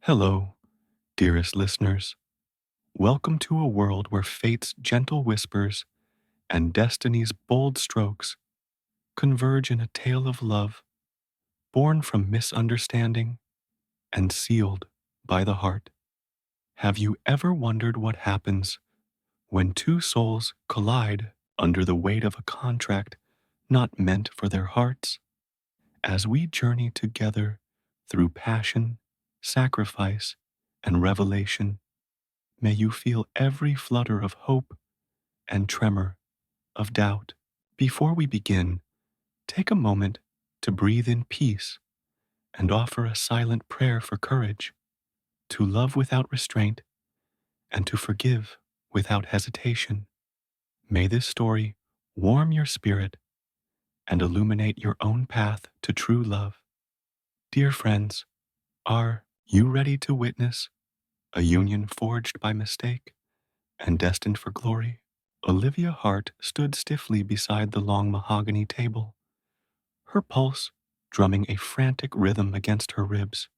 Hello, dearest listeners. Welcome to a world where fate's gentle whispers and destiny's bold strokes converge in a tale of love born from misunderstanding and sealed by the heart. Have you ever wondered what happens when two souls collide under the weight of a contract not meant for their hearts? As we journey together through passion, sacrifice, and revelation, may you feel every flutter of hope and tremor of doubt. Before we begin, take a moment to breathe in peace and offer a silent prayer for courage, to love without restraint, and to forgive without hesitation. May this story warm your spirit and illuminate your own path to true love. Dear friends, are you ready to witness a union forged by mistake and destined for glory? Olivia Hart stood stiffly beside the long mahogany table, her pulse drumming a frantic rhythm against her ribs.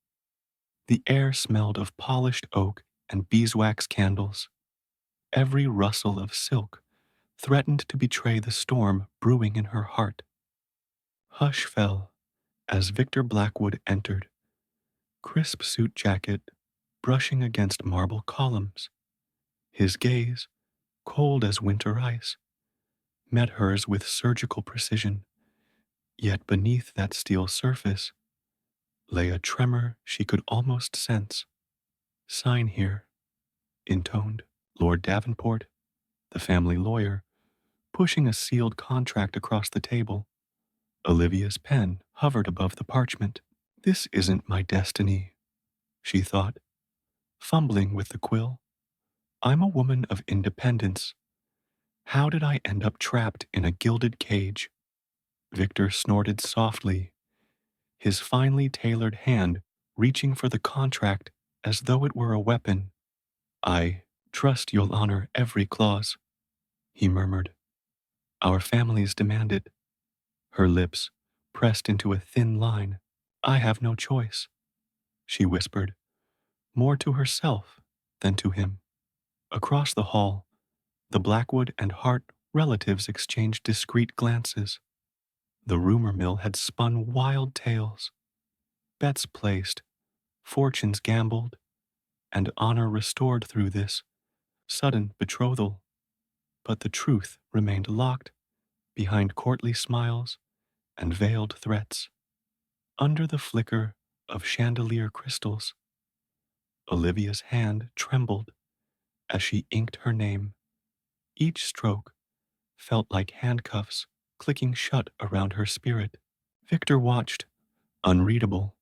The air smelled of polished oak and beeswax candles. Every rustle of silk threatened to betray the storm brewing in her heart. Hush fell as Victor Blackwood entered, crisp suit jacket brushing against marble columns. His gaze, cold as winter ice, met hers with surgical precision. Yet beneath that steel surface lay a tremor she could almost sense. Sign here, intoned Lord Davenport, the family lawyer, pushing a sealed contract across the table. Olivia's pen hovered above the parchment. This isn't my destiny, she thought, fumbling with the quill. I'm a woman of independence. How did I end up trapped in a gilded cage? Victor snorted softly, his finely tailored hand reaching for the contract as though it were a weapon. I trust you'll honor every clause, he murmured. Our families demand it. Her lips pressed into a thin line. I have no choice, she whispered, more to herself than to him. Across the hall, the Blackwood and Hart relatives exchanged discreet glances. The rumor mill had spun wild tales, bets placed, fortunes gambled, and honor restored through this sudden betrothal. But the truth remained locked behind courtly smiles and veiled threats. Under the flicker of chandelier crystals, Olivia's hand trembled as she inked her name. Each stroke felt like handcuffs clicking shut around her spirit. Victor watched, unreadable,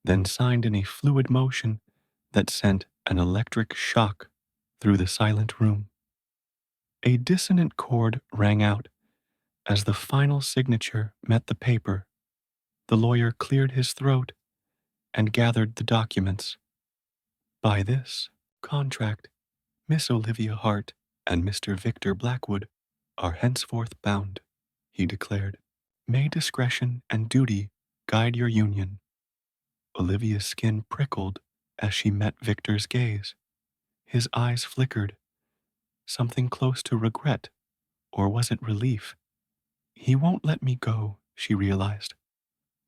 then signed in a fluid motion that sent an electric shock through the silent room. A dissonant chord rang out as the final signature met the paper. The lawyer cleared his throat and gathered the documents. By this contract, Miss Olivia Hart and Mr. Victor Blackwood are henceforth bound, he declared. May discretion and duty guide your union. Olivia's skin prickled as she met Victor's gaze. His eyes flickered, something close to regret, or was it relief? He won't let me go, she realized,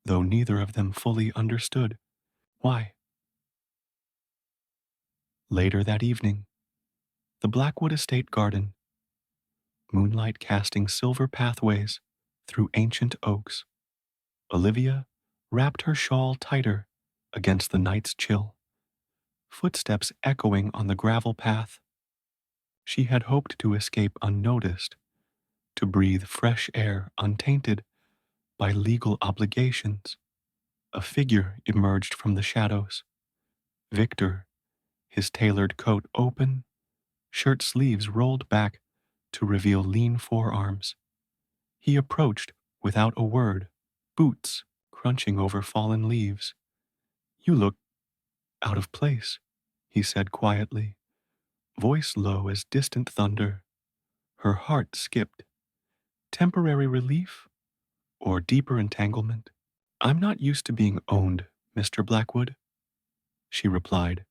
though neither of them fully understood why. Later that evening, the Blackwood estate garden, moonlight casting silver pathways through ancient oaks. Olivia wrapped her shawl tighter against the night's chill, footsteps echoing on the gravel path. She had hoped to escape unnoticed, to breathe fresh air untainted by legal obligations. A figure emerged from the shadows. Victor, his tailored coat open, shirt sleeves rolled back to reveal lean forearms. He approached without a word, boots crunching over fallen leaves. You look out of place, he said quietly, voice low as distant thunder. Her heart skipped. Temporary relief or deeper entanglement? I'm not used to being owned, Mr. Blackwood. she replied,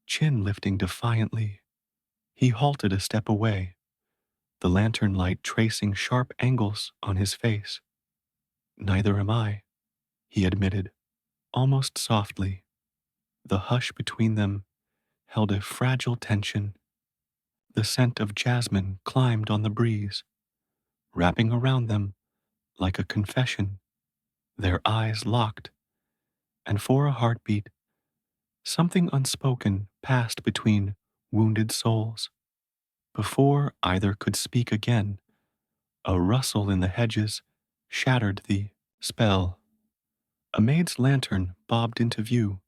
chin lifting defiantly. He halted a step away, the lantern light tracing sharp angles on his face. Neither am I, he admitted, almost softly. The hush between them held a fragile tension. The scent of jasmine climbed on the breeze, wrapping around them like a confession. Their eyes locked, and for a heartbeat, something unspoken passed between wounded souls. Before either could speak again, a rustle in the hedges shattered the spell. A maid's lantern bobbed into view.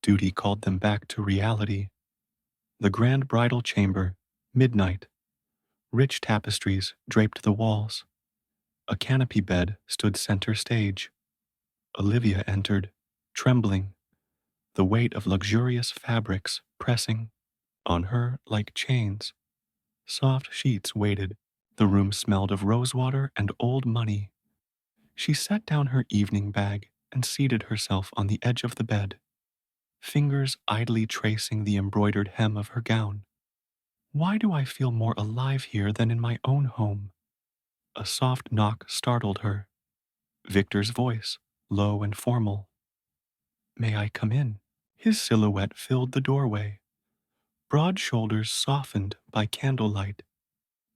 Duty called them back to reality. The grand bridal chamber, midnight. Rich tapestries draped the walls. A canopy bed stood center stage. Olivia entered, trembling, the weight of luxurious fabrics pressing on her like chains. Soft sheets waited. The room smelled of rosewater and old money. She set down her evening bag and seated herself on the edge of the bed, fingers idly tracing the embroidered hem of her gown. Why do I feel more alive here than in my own home? A soft knock startled her. Victor's voice, low and formal. May I come in? His silhouette filled the doorway, broad shoulders softened by candlelight.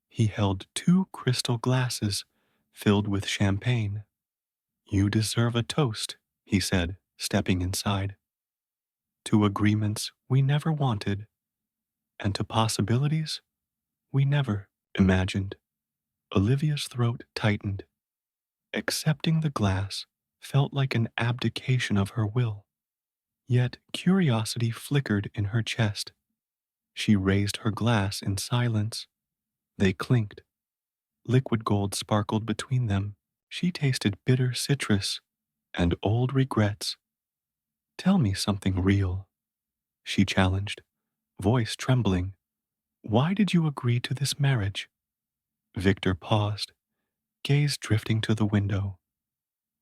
He held two crystal glasses filled with champagne. You deserve a toast, he said, stepping inside. To agreements we never wanted, and to possibilities we never imagined. Olivia's throat tightened. Accepting the glass felt like an abdication of her will. Yet curiosity flickered in her chest. She raised her glass in silence. They clinked. Liquid gold sparkled between them. She tasted bitter citrus and old regrets. Tell me something real, she challenged, voice trembling. Why did you agree to this marriage? Victor paused, gaze drifting to the window.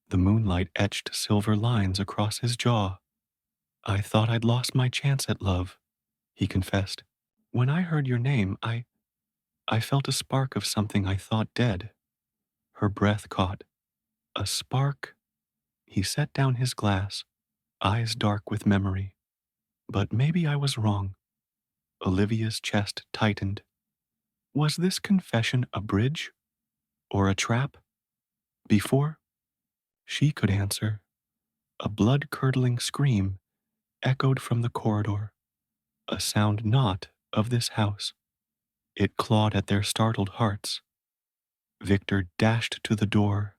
The moonlight etched silver lines across his jaw. I thought I'd lost my chance at love, he confessed. When I heard your name, I felt a spark of something I thought dead. Her breath caught. A spark? He set down his glass, eyes dark with memory. But maybe I was wrong. Olivia's chest tightened. Was this confession a bridge? Or a trap? Before she could answer, a blood-curdling scream echoed from the corridor, a sound not of this house. It clawed at their startled hearts. Victor dashed to the door,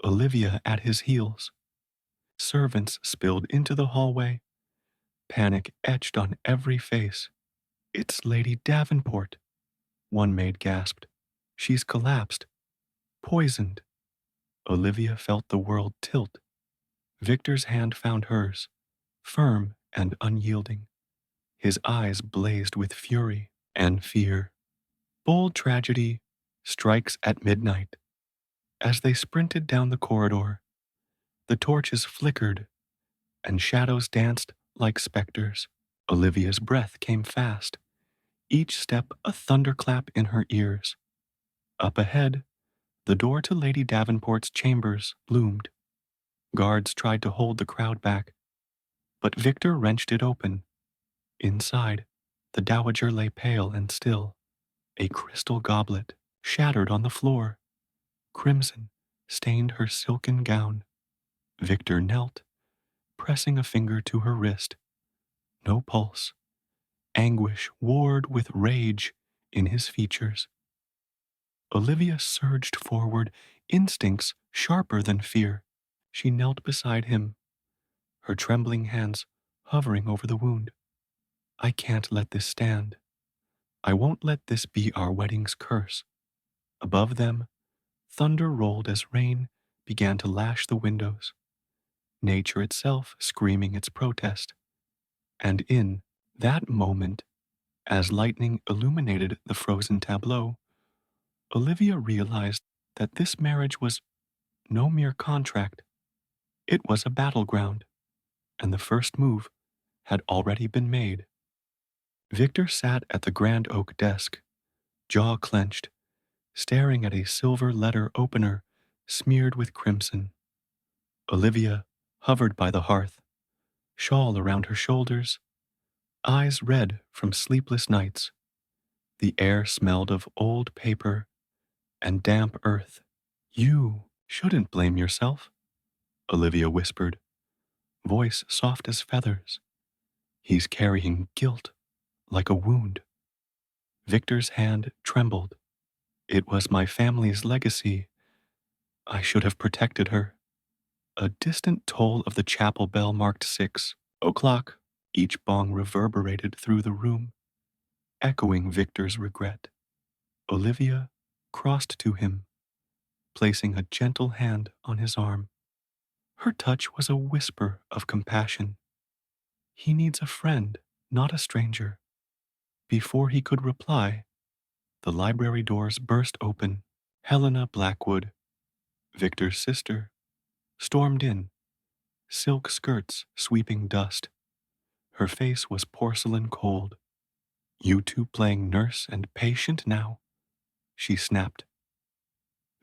Olivia at his heels. Servants spilled into the hallway, panic etched on every face. It's Lady Davenport, one maid gasped. She's collapsed, poisoned. Olivia felt the world tilt. Victor's hand found hers, firm and unyielding. His eyes blazed with fury and fear. Bold tragedy strikes at midnight. As they sprinted down the corridor, the torches flickered and shadows danced like specters. Olivia's breath came fast, each step a thunderclap in her ears. Up ahead, the door to Lady Davenport's chambers loomed. Guards tried to hold the crowd back, but Victor wrenched it open. Inside, the dowager lay pale and still, a crystal goblet shattered on the floor. Crimson stained her silken gown. Victor knelt, pressing a finger to her wrist. No pulse. Anguish warred with rage in his features. Olivia surged forward, instincts sharper than fear. She knelt beside him, her trembling hands hovering over the wound. I can't let this stand. I won't let this be our wedding's curse. Above them, thunder rolled as rain began to lash the windows, nature itself screaming its protest. And in that moment, as lightning illuminated the frozen tableau, Olivia realized that this marriage was no mere contract. It was a battleground, and the first move had already been made. Victor sat at the grand oak desk, jaw clenched, staring at a silver letter opener smeared with crimson. Olivia hovered by the hearth, shawl around her shoulders, eyes red from sleepless nights. The air smelled of old paper and damp earth. You shouldn't blame yourself, Olivia whispered, voice soft as feathers. He's carrying guilt like a wound. Victor's hand trembled. It was my family's legacy. I should have protected her. A distant toll of the chapel bell marked 6 o'clock. Each bong reverberated through the room, echoing Victor's regret. Olivia crossed to him, placing a gentle hand on his arm. Her touch was a whisper of compassion. He needs a friend, not a stranger. Before he could reply, the library doors burst open. Helena Blackwood, Victor's sister, stormed in, silk skirts sweeping dust. Her face was porcelain cold. You two playing nurse and patient now? She snapped.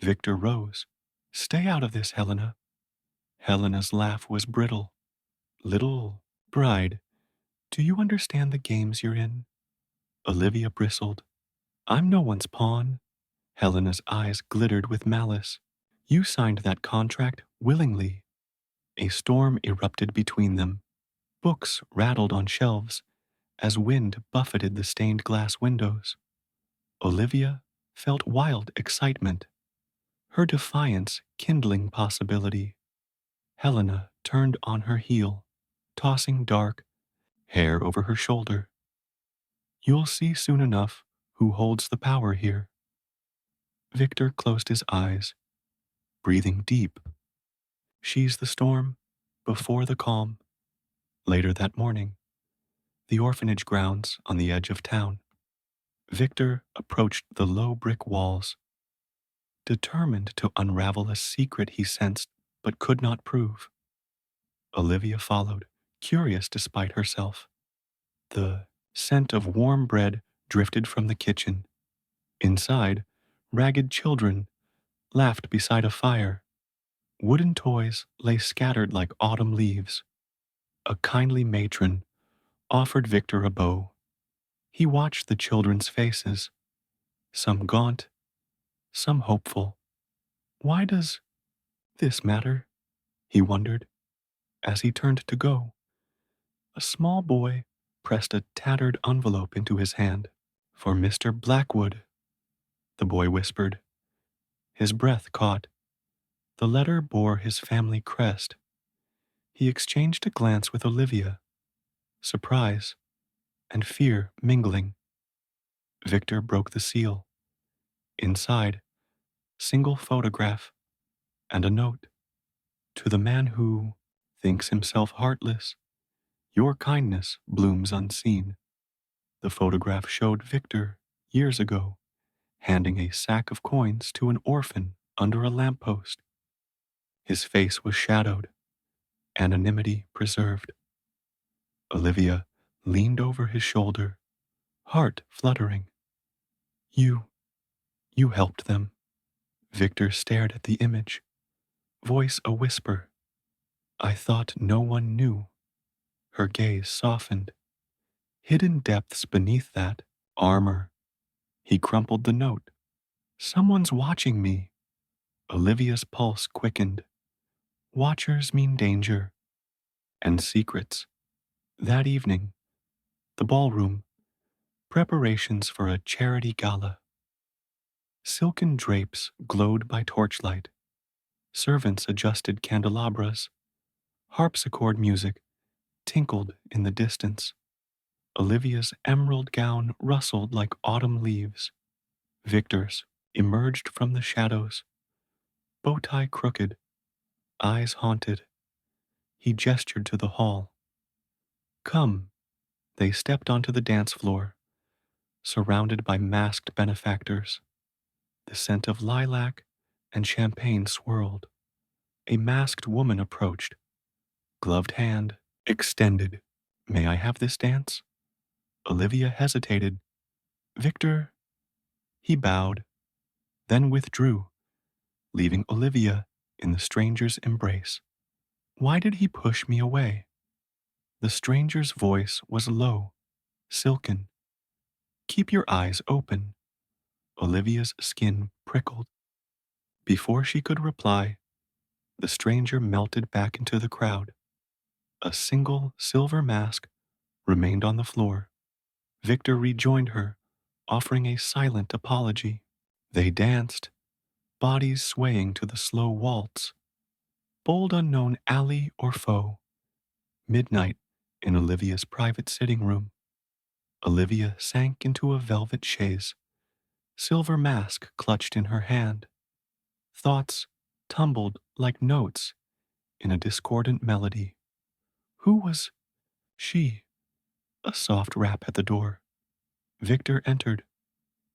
Victor rose. Stay out of this, Helena. Helena's laugh was brittle. Little bride, do you understand the games you're in? Olivia bristled. I'm no one's pawn. Helena's eyes glittered with malice. You signed that contract willingly. A storm erupted between them. Books rattled on shelves as wind buffeted the stained glass windows. Olivia felt wild excitement, her defiance kindling possibility. Helena turned on her heel, tossing dark hair over her shoulder. You'll see soon enough who holds the power here. Victor closed his eyes, breathing deep. She's the storm, before the calm. Later that morning, the orphanage grounds on the edge of town. Victor approached the low brick walls, determined to unravel a secret he sensed but could not prove. Olivia followed, curious despite herself. The scent of warm bread drifted from the kitchen. Inside, ragged children laughed beside a fire. Wooden toys lay scattered like autumn leaves. A kindly matron offered Victor a bow. He watched the children's faces, some gaunt, some hopeful. Why does this matter? He wondered. As he turned to go, a small boy pressed a tattered envelope into his hand. For Mr. Blackwood, the boy whispered. His breath caught. The letter bore his family crest. He exchanged a glance with Olivia, surprise and fear mingling. Victor broke the seal. Inside, single photograph and a note. To the man who thinks himself heartless, your kindness blooms unseen. The photograph showed Victor years ago, handing a sack of coins to an orphan under a lamppost. His face was shadowed, anonymity preserved. Olivia leaned over his shoulder, heart fluttering. You helped them. Victor stared at the image, voice a whisper. I thought no one knew. Her gaze softened. Hidden depths beneath that armor. He crumpled the note. Someone's watching me. Olivia's pulse quickened. Watchers mean danger and secrets. That evening, the ballroom, preparations for a charity gala. Silken drapes glowed by torchlight. Servants adjusted candelabras. Harpsichord music tinkled in the distance. Olivia's emerald gown rustled like autumn leaves. Victor's emerged from the shadows, bow tie crooked, eyes haunted. He gestured to the hall. Come. They stepped onto the dance floor, surrounded by masked benefactors. The scent of lilac and champagne swirled. A masked woman approached, gloved hand extended. May I have this dance? Olivia hesitated. Victor, he bowed, then withdrew, leaving Olivia in the stranger's embrace. Why did he push me away? The stranger's voice was low, silken. Keep your eyes open. Olivia's skin prickled. Before she could reply, the stranger melted back into the crowd. A single silver mask remained on the floor. Victor rejoined her, offering a silent apology. They danced, bodies swaying to the slow waltz. Bold unknown ally or foe. Midnight in Olivia's private sitting room. Olivia sank into a velvet chaise, silver mask clutched in her hand. Thoughts tumbled like notes in a discordant melody. Who was she? A soft rap at the door. Victor entered,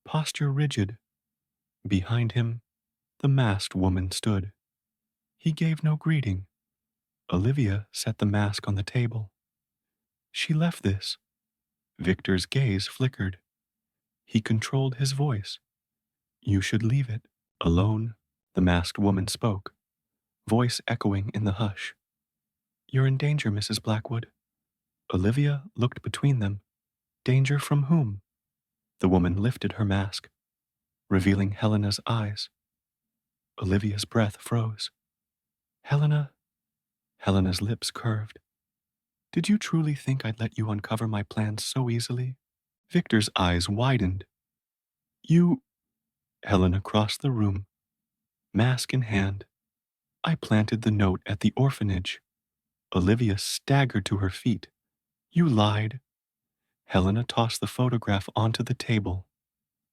posture rigid. Behind him, the masked woman stood. He gave no greeting. Olivia set the mask on the table. She left this. Victor's gaze flickered. He controlled his voice. You should leave it. Alone, the masked woman spoke, voice echoing in the hush. You're in danger, Mrs. Blackwood. Olivia looked between them. Danger from whom? The woman lifted her mask, revealing Helena's eyes. Olivia's breath froze. Helena? Helena's lips curved. Did you truly think I'd let you uncover my plans so easily? Victor's eyes widened. You... Helena crossed the room, mask in hand. I planted the note at the orphanage. Olivia staggered to her feet. You lied. Helena tossed the photograph onto the table.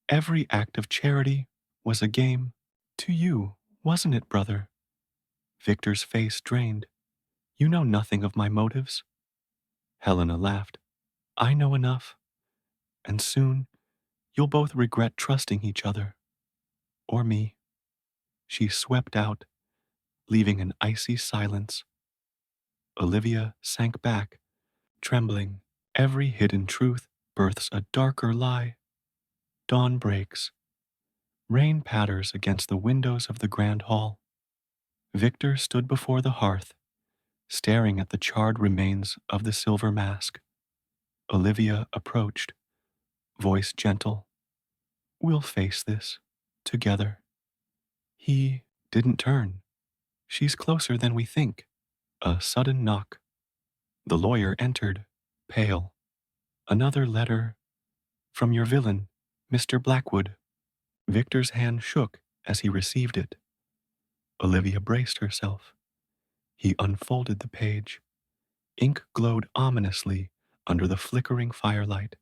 Every act of charity was a game. To you, wasn't it, brother? Victor's face drained. You know nothing of my motives. Helena laughed. I know enough. And soon, you'll both regret trusting each other. Or me. She swept out, leaving an icy silence. Olivia sank back, trembling. Every hidden truth births a darker lie. Dawn breaks. Rain patters against the windows of the grand hall. Victor stood before the hearth, staring at the charred remains of the silver mask. Olivia approached, voice gentle. We'll face this, together. He didn't turn. She's closer than we think. A sudden knock. The lawyer entered, pale. Another letter from your villain, Mr. Blackwood. Victor's hand shook as he received it. Olivia braced herself. He unfolded the page. Ink glowed ominously under the flickering firelight.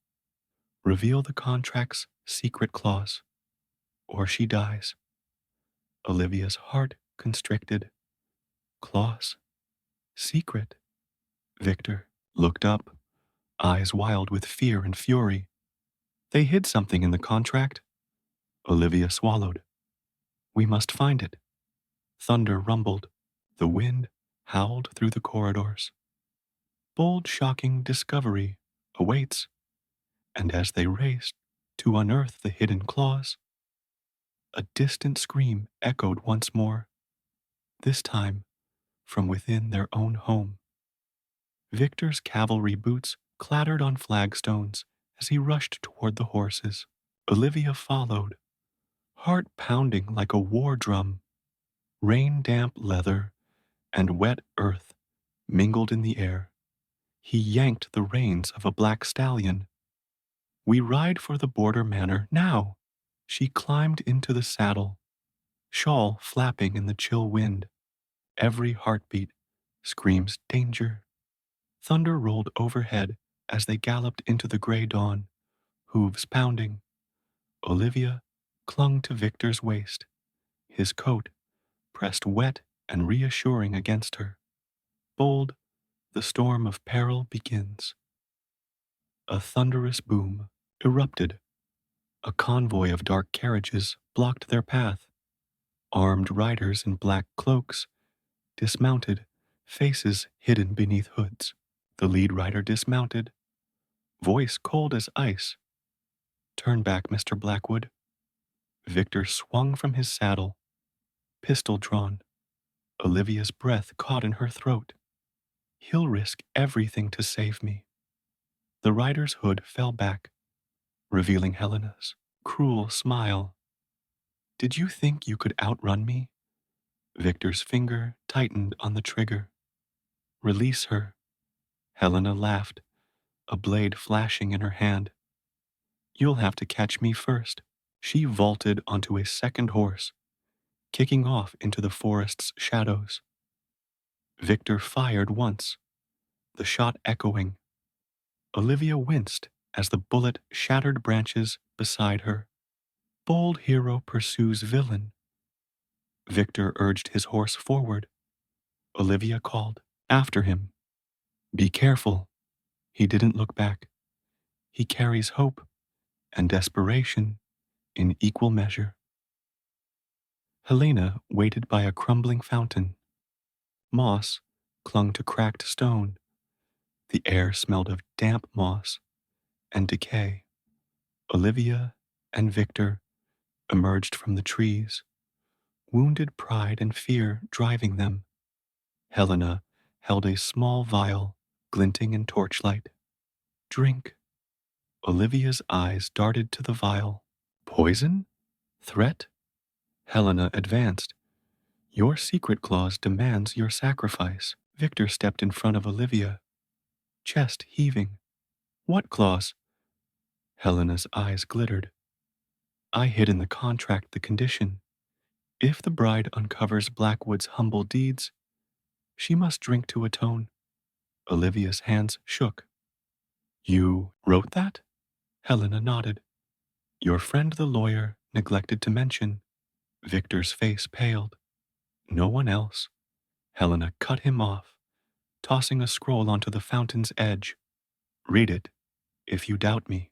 Reveal the contract's secret clause, or she dies. Olivia's heart constricted. Clause? Secret? Victor looked up, eyes wild with fear and fury. They hid something in the contract. Olivia swallowed. We must find it. Thunder rumbled. The wind howled through the corridors. Bold, shocking discovery awaits. And as they raced to unearth the hidden clause, a distant scream echoed once more, this time from within their own home. Victor's cavalry boots clattered on flagstones as he rushed toward the horses. Olivia followed, heart pounding like a war drum. Rain-damp leather and wet earth mingled in the air. He yanked the reins of a black stallion. We ride for the border manor now. She climbed into the saddle, shawl flapping in the chill wind. Every heartbeat screams danger. Thunder rolled overhead as they galloped into the gray dawn, hooves pounding. Olivia clung to Victor's waist, his coat pressed wet and reassuring against her. Bold, the storm of peril begins. A thunderous boom erupted. A convoy of dark carriages blocked their path. Armed riders in black cloaks dismounted, faces hidden beneath hoods. The lead rider dismounted, voice cold as ice. Turn back, Mr. Blackwood. Victor swung from his saddle, pistol drawn. Olivia's breath caught in her throat. He'll risk everything to save me. The rider's hood fell back, revealing Helena's cruel smile. Did you think you could outrun me? Victor's finger tightened on the trigger. Release her. Helena laughed, a blade flashing in her hand. You'll have to catch me first. She vaulted onto a second horse, kicking off into the forest's shadows. Victor fired once, the shot echoing. Olivia winced as the bullet shattered branches beside her. Bold hero pursues villain. Victor urged his horse forward. Olivia called after him. Be careful. He didn't look back. He carries hope and desperation in equal measure. Helena waited by a crumbling fountain. Moss clung to cracked stone. The air smelled of damp moss and decay. Olivia and Victor emerged from the trees, wounded pride and fear driving them. Helena held a small vial glinting in torchlight. Drink. Olivia's eyes darted to the vial. Poison? Threat? Helena advanced. Your secret clause demands your sacrifice. Victor stepped in front of Olivia, chest heaving. What clause? Helena's eyes glittered. I hid in the contract the condition. If the bride uncovers Blackwood's humble deeds, she must drink to atone. Olivia's hands shook. You wrote that? Helena nodded. Your friend the lawyer neglected to mention. Victor's face paled. No one else. Helena cut him off, tossing a scroll onto the fountain's edge. Read it, if you doubt me.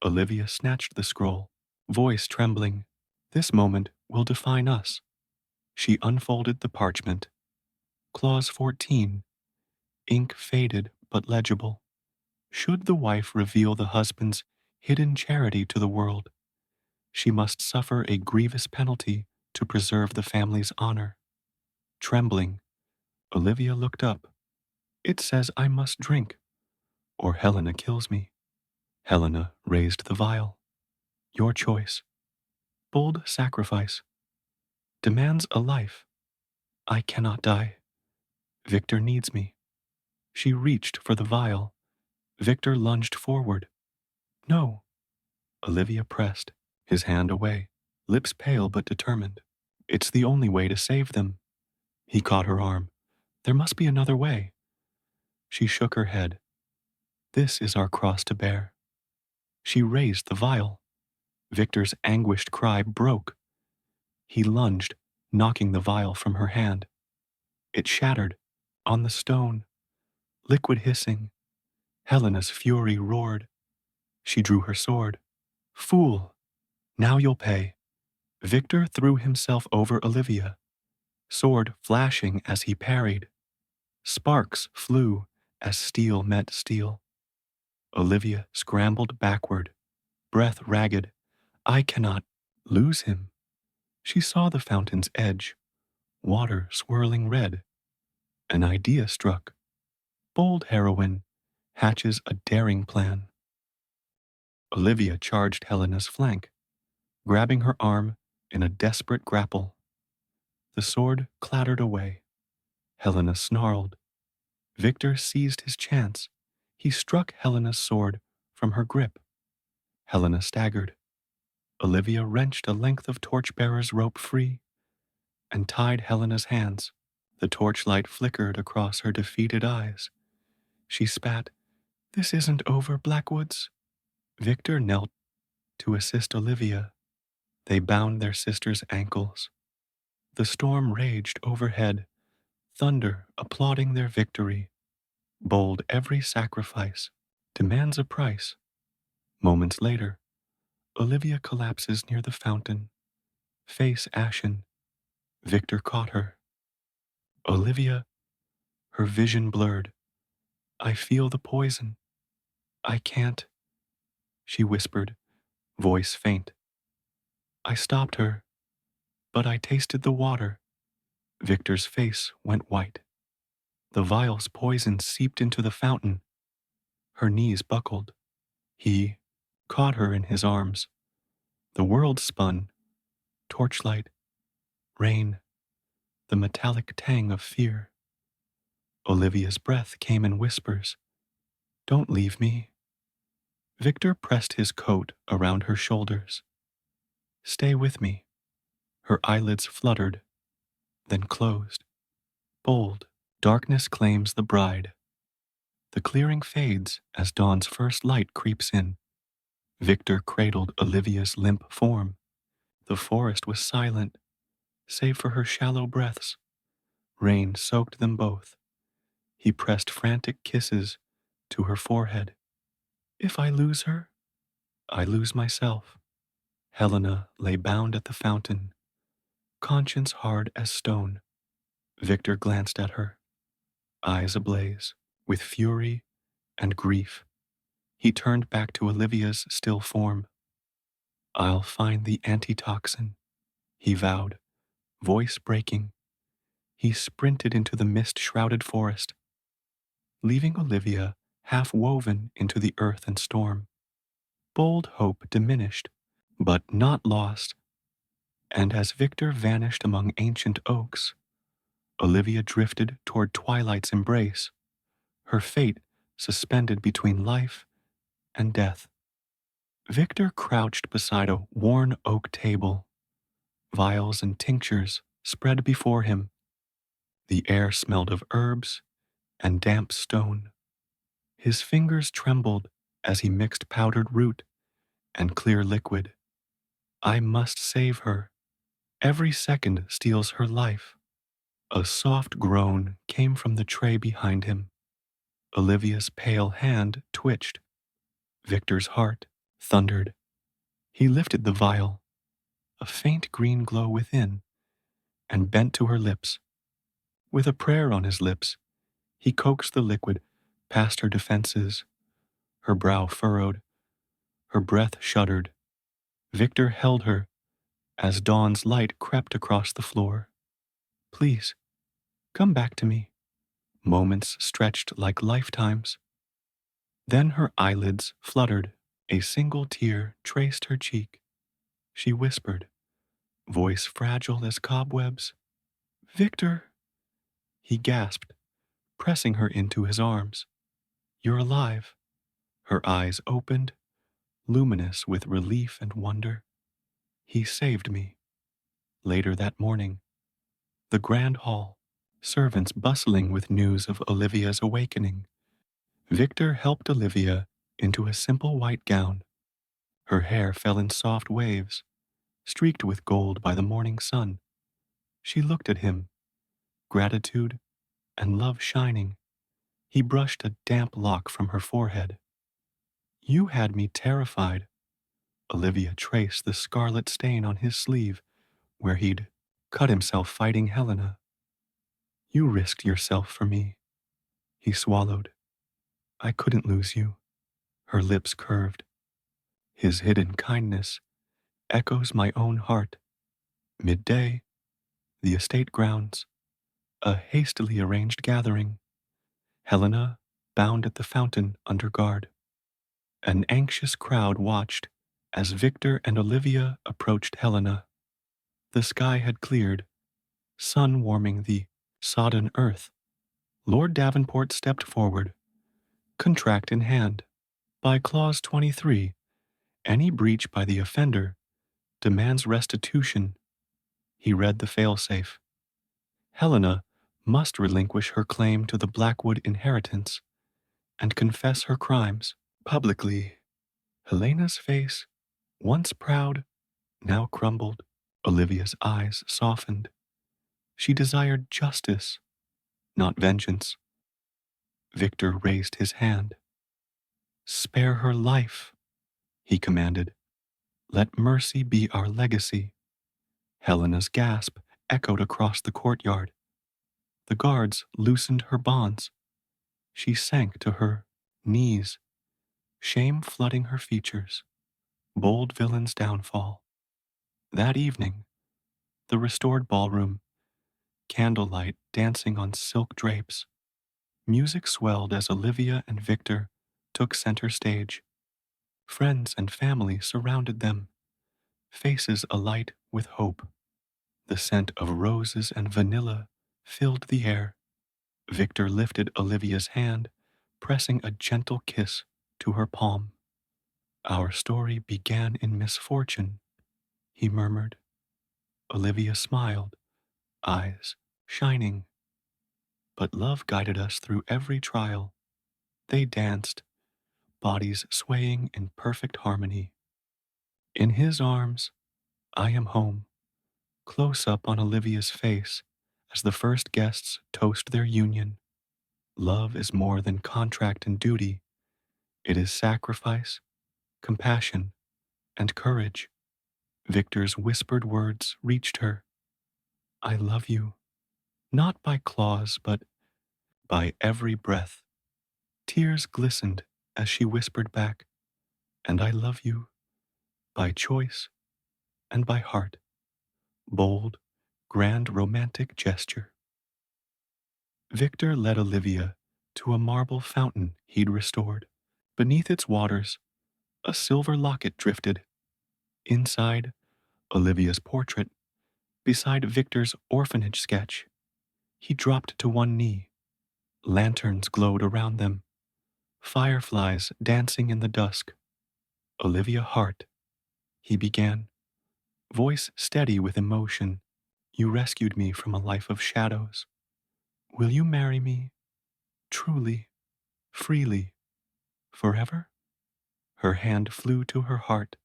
Olivia snatched the scroll, voice trembling. This moment will define us. She unfolded the parchment. Clause 14. Ink faded but legible. Should the wife reveal the husband's hidden charity to the world, she must suffer a grievous penalty to preserve the family's honor. Trembling, Olivia looked up. It says I must drink, or Helena kills me. Helena raised the vial. Your choice. Bold sacrifice. Demands a life. I cannot die. Victor needs me. She reached for the vial. Victor lunged forward. No. Olivia pressed, his hand away, lips pale but determined. It's the only way to save them. He caught her arm. There must be another way. She shook her head. This is our cross to bear. She raised the vial. Victor's anguished cry broke. He lunged, knocking the vial from her hand. It shattered, on the stone, liquid hissing. Helena's fury roared. She drew her sword. Fool! Now you'll pay. Victor threw himself over Olivia, sword flashing as he parried. Sparks flew as steel met steel. Olivia scrambled backward, breath ragged. I cannot lose him. She saw the fountain's edge, water swirling red. An idea struck. Bold heroine hatches a daring plan. Olivia charged Helena's flank, grabbing her arm in a desperate grapple. The sword clattered away. Helena snarled. Victor seized his chance. He struck Helena's sword from her grip. Helena staggered. Olivia wrenched a length of torchbearer's rope free and tied Helena's hands. The torchlight flickered across her defeated eyes. She spat, This isn't over, Blackwoods. Victor knelt to assist Olivia. They bound their sister's ankles. The storm raged overhead, thunder applauding their victory. Bold every sacrifice demands a price. Moments later, Olivia collapses near the fountain, face ashen. Victor caught her. Olivia, her vision blurred. I feel the poison. I can't, she whispered, voice faint. I stopped her, but I tasted the water. Victor's face went white. The vial's poison seeped into the fountain. Her knees buckled. He caught her in his arms. The world spun. Torchlight, rain, the metallic tang of fear. Olivia's breath came in whispers. Don't leave me. Victor pressed his coat around her shoulders. Stay with me. Her eyelids fluttered, then closed. Bold, darkness claims the bride. The clearing fades as dawn's first light creeps in. Victor cradled Olivia's limp form. The forest was silent, save for her shallow breaths. Rain soaked them both. He pressed frantic kisses to her forehead. If I lose her, I lose myself. Helena lay bound at the fountain, conscience hard as stone. Victor glanced at her, eyes ablaze with fury and grief. He turned back to Olivia's still form. I'll find the antitoxin, he vowed, voice breaking. He sprinted into the mist-shrouded forest, leaving Olivia half woven into the earth and storm. Bold hope diminished, but not lost, and as Victor vanished among ancient oaks, Olivia drifted toward twilight's embrace, her fate suspended between life and death. Victor crouched beside a worn oak table, vials and tinctures spread before him. The air smelled of herbs and damp stone. His fingers trembled as he mixed powdered root and clear liquid. I must save her. Every second steals her life. A soft groan came from the tray behind him. Olivia's pale hand twitched. Victor's heart thundered. He lifted the vial, a faint green glow within, and bent to her lips. With a prayer on his lips, he coaxed the liquid past her defenses. Her brow furrowed, her breath shuddered. Victor held her as dawn's light crept across the floor. Please, come back to me. Moments stretched like lifetimes. Then her eyelids fluttered. A single tear traced her cheek. She whispered, voice fragile as cobwebs. Victor! He gasped, pressing her into his arms. You're alive. Her eyes opened, luminous with relief and wonder. He saved me. Later that morning, the grand hall, servants bustling with news of Olivia's awakening. Victor helped Olivia into a simple white gown. Her hair fell in soft waves, streaked with gold by the morning sun. She looked at him, gratitude and love shining. He brushed a damp lock from her forehead. You had me terrified. Olivia traced the scarlet stain on his sleeve where he'd cut himself fighting Helena. You risked yourself for me. He swallowed. I couldn't lose you. Her lips curved. His hidden kindness echoes my own heart. Midday, the estate grounds, a hastily arranged gathering. Helena bound at the fountain under guard. An anxious crowd watched as Victor and Olivia approached Helena. The sky had cleared, sun warming the sodden earth. Lord Davenport stepped forward, contract in hand. By Clause 23, any breach by the offender demands restitution. He read the failsafe. Helena must relinquish her claim to the Blackwood inheritance and confess her crimes publicly. Helena's face, once proud, now crumbled. Olivia's eyes softened. She desired justice, not vengeance. Victor raised his hand. Spare her life, he commanded. Let mercy be our legacy. Helena's gasp echoed across the courtyard. The guards loosened her bonds. She sank to her knees, shame flooding her features. Bold villain's downfall. That evening, the restored ballroom, candlelight dancing on silk drapes. Music swelled as Olivia and Victor took center stage. Friends and family surrounded them, faces alight with hope. The scent of roses and vanilla filled the air. Victor lifted Olivia's hand, pressing a gentle kiss to her palm. Our story began in misfortune, he murmured. Olivia smiled, eyes shining. But love guided us through every trial. They danced, bodies swaying in perfect harmony. In his arms, I am home, close up on Olivia's face as the first guests toast their union. Love is more than contract and duty. It is sacrifice, compassion, and courage. Victor's whispered words reached her. I love you, not by claws, but by every breath. Tears glistened as she whispered back, and I love you by choice and by heart. Bold, grand romantic gesture. Victor led Olivia to a marble fountain he'd restored. Beneath its waters, a silver locket drifted. Inside, Olivia's portrait, beside Victor's orphanage sketch. He dropped to one knee. Lanterns glowed around them, fireflies dancing in the dusk. Olivia Hart, he began, voice steady with emotion. You rescued me from a life of shadows. Will you marry me? Truly, freely, forever? Her hand flew to her heart.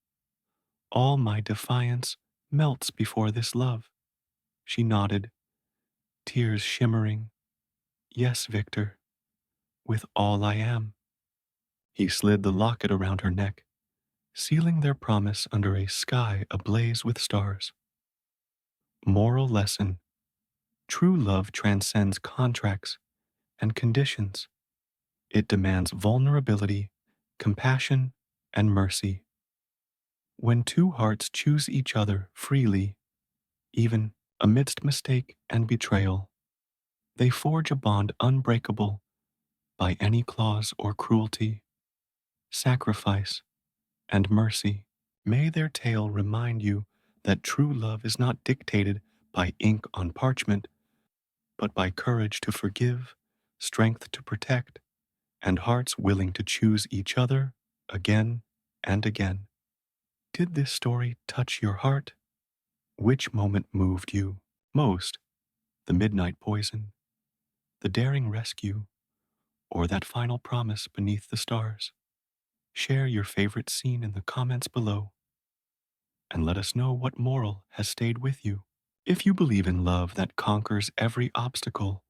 All my defiance melts before this love. She nodded, tears shimmering. Yes, Victor, with all I am. He slid the locket around her neck, sealing their promise under a sky ablaze with stars. Moral lesson. True love transcends contracts and conditions. It demands vulnerability, compassion, and mercy. When two hearts choose each other freely, even amidst mistake and betrayal, they forge a bond unbreakable by any clause or cruelty. Sacrifice and mercy. May their tale remind you that true love is not dictated by ink on parchment, but by courage to forgive, strength to protect, and hearts willing to choose each other again and again. Did this story touch your heart? Which moment moved you most? The midnight poison, the daring rescue, or that final promise beneath the stars? Share your favorite scene in the comments below and let us know what moral has stayed with you. If you believe in love that conquers every obstacle,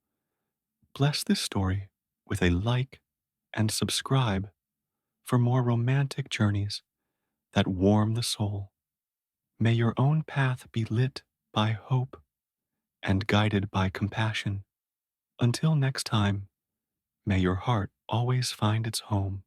bless this story with a like and subscribe for more romantic journeys that warm the soul. May your own path be lit by hope and guided by compassion. Until next time, may your heart always find its home.